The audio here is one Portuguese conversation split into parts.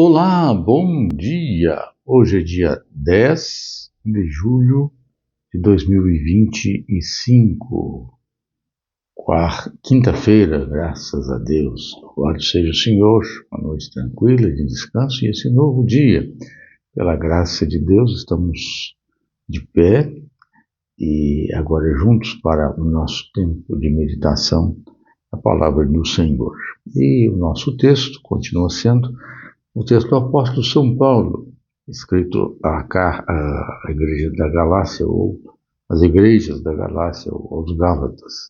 Olá, bom dia! Hoje é dia 10 de julho de 2025, quinta-feira, graças a Deus. Louvado seja o Senhor, uma noite tranquila de descanso e esse novo dia. Pela graça de Deus, estamos de pé e agora juntos para o nosso tempo de meditação, a palavra do Senhor. E o nosso texto continua sendo o texto do apóstolo São Paulo, escrito à igreja da Galácia, ou às igrejas da Galácia, ou aos Gálatas.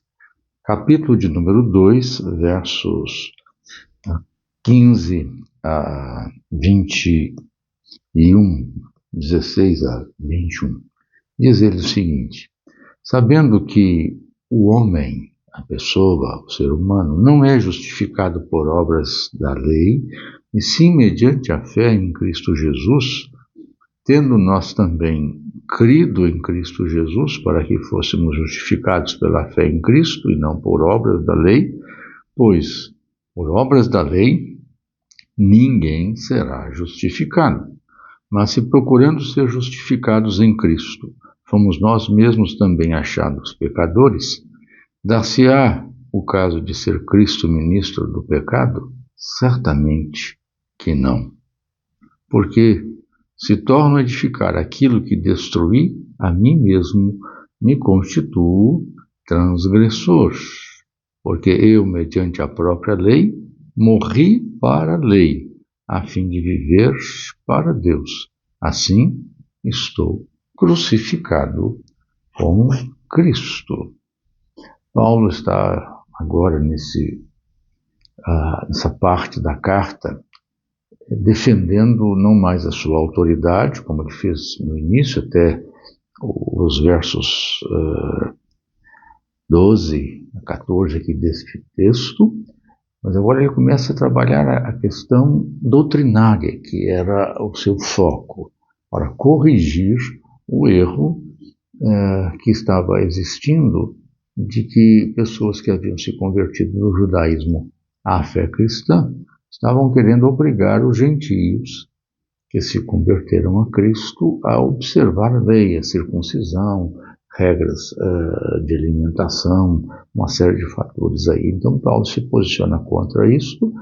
Capítulo de número 2, versos 15 a 21, 16 a 21. Diz ele o seguinte: sabendo que o homem, a pessoa, o ser humano, não é justificado por obras da lei, e sim mediante a fé em Cristo Jesus, tendo nós também crido em Cristo Jesus para que fôssemos justificados pela fé em Cristo e não por obras da lei, pois por obras da lei ninguém será justificado. Mas se procurando ser justificados em Cristo, fomos nós mesmos também achados pecadores, dar-se-á o caso de ser Cristo ministro do pecado? Certamente que não. Porque se torno a edificar aquilo que destruí, a mim mesmo me constituo transgressor. Porque eu, mediante a própria lei, morri para a lei, a fim de viver para Deus. Assim, estou crucificado com Cristo. Paulo está agora nessa parte da carta defendendo não mais a sua autoridade, como ele fez no início, até os versos 12 a 14 aqui deste texto, mas agora ele começa a trabalhar a questão doutrinária, que era o seu foco, para corrigir o erro que estava existindo de que pessoas que haviam se convertido no judaísmo à fé cristã estavam querendo obrigar os gentios que se converteram a Cristo a observar a lei, a circuncisão, regras de alimentação, uma série de fatores aí. Então Paulo se posiciona contra isso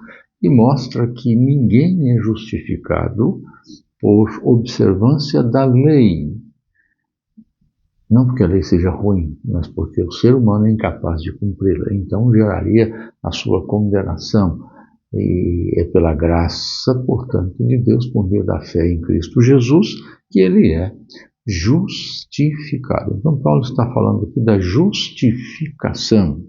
e mostra que ninguém é justificado por observância da lei. Não porque a lei seja ruim, mas porque o ser humano é incapaz de cumpri-la. Então geraria a sua condenação. E é pela graça, portanto, de Deus, por meio da fé em Cristo Jesus, que ele é justificado. Então Paulo está falando aqui da justificação,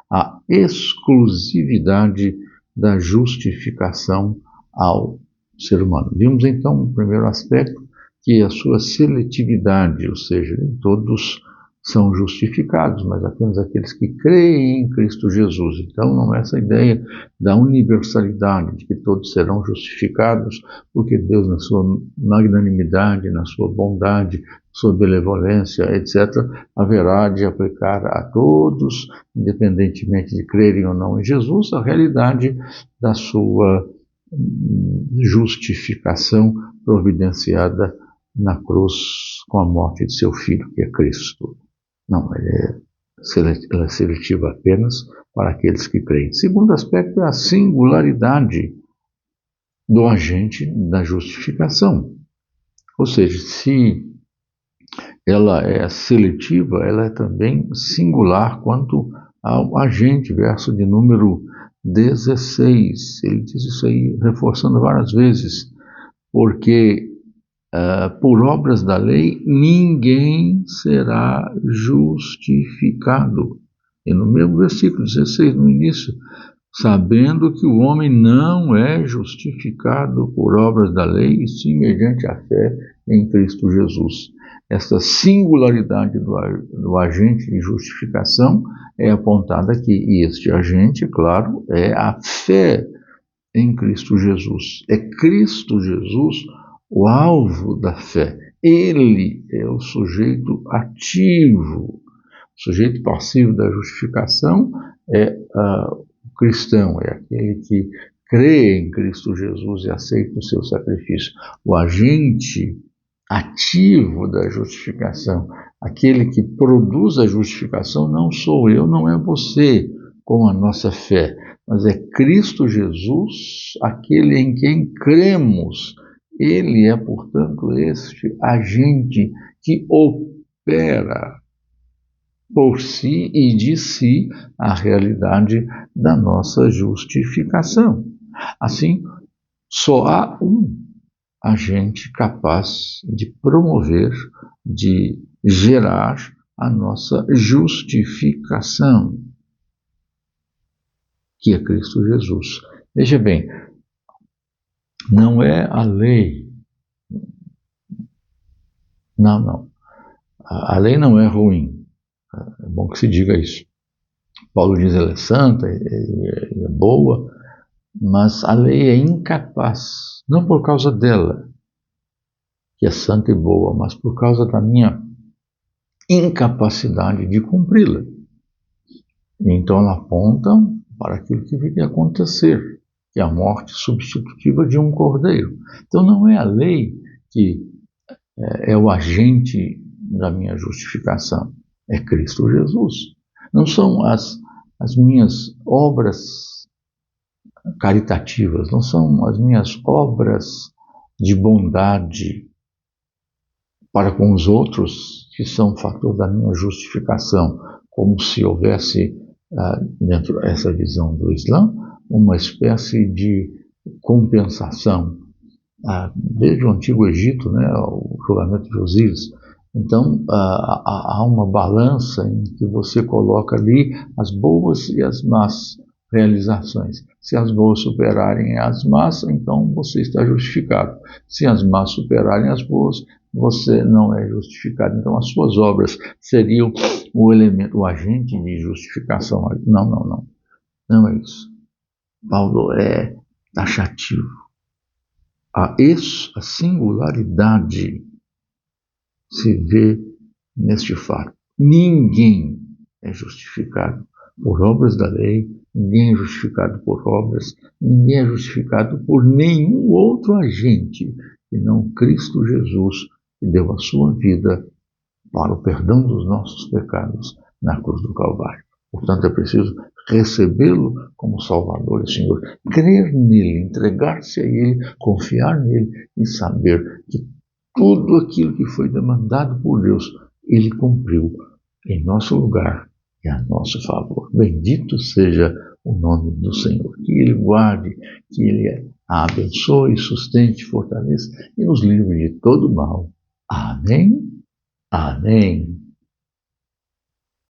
a exclusividade da justificação ao ser humano. Vimos então o primeiro aspecto, que é a sua seletividade, ou seja, nem todos são justificados, mas apenas aqueles que creem em Cristo Jesus. Então não é essa ideia da universalidade, de que todos serão justificados, porque Deus, na sua magnanimidade, na sua bondade, sua benevolência, etc., haverá de aplicar a todos, independentemente de crerem ou não em Jesus, a realidade da sua justificação providenciada na cruz com a morte de seu filho, que é Cristo. Não, ela é seletiva apenas para aqueles que creem. Segundo aspecto é a singularidade do agente da justificação. Ou seja, se ela é seletiva, ela é também singular quanto ao agente, verso de número 16. Ele diz isso aí, reforçando várias vezes, porque por obras da lei, ninguém será justificado. E no mesmo versículo 16, no início, sabendo que o homem não é justificado por obras da lei, e sim mediante a fé em Cristo Jesus. Esta singularidade do agente de justificação é apontada aqui, e este agente, claro, é a fé em Cristo Jesus. É Cristo Jesus o alvo da fé. Ele é o sujeito ativo. O sujeito passivo da justificação é o cristão, é aquele que crê em Cristo Jesus e aceita o seu sacrifício. O agente ativo da justificação, aquele que produz a justificação, não sou eu, não é você com a nossa fé, mas é Cristo Jesus, aquele em quem cremos. Ele é, portanto, este agente que opera por si e de si a realidade da nossa justificação. Assim, só há um agente capaz de promover, de gerar a nossa justificação, que é Cristo Jesus. Veja bem, não é a lei. Não. A lei não é ruim. É bom que se diga isso. Paulo diz que ela é santa, é boa, mas a lei é incapaz, não por causa dela, que é santa e boa, mas por causa da minha incapacidade de cumpri-la. Então ela aponta para aquilo que viria a acontecer, que é a morte substitutiva de um cordeiro. Então não é a lei que é o agente da minha justificação, é Cristo Jesus. Não são as minhas obras caritativas, não são as minhas obras de bondade para com os outros que são fator da minha justificação, como se houvesse, dentro dessa visão do Islã, uma espécie de compensação. Desde o Antigo Egito, né, o julgamento de Osíris. Então, há uma balança em que você coloca ali as boas e as más realizações. Se as boas superarem as más, então você está justificado. Se as más superarem as boas, você não é justificado. Então, as suas obras seriam o elemento, o agente de justificação. Não é isso. Paulo é taxativo. A singularidade se vê neste fato. Ninguém é justificado por obras da lei, ninguém é justificado por obras, ninguém é justificado por nenhum outro agente que não Cristo Jesus, que deu a sua vida para o perdão dos nossos pecados na cruz do Calvário. Portanto, é preciso recebê-lo como Salvador e Senhor, crer nele, entregar-se a ele, confiar nele e saber que tudo aquilo que foi demandado por Deus, ele cumpriu em nosso lugar e a nosso favor. Bendito seja o nome do Senhor. Que ele guarde, que ele a abençoe, sustente, fortaleça e nos livre de todo mal. Amém. Amém.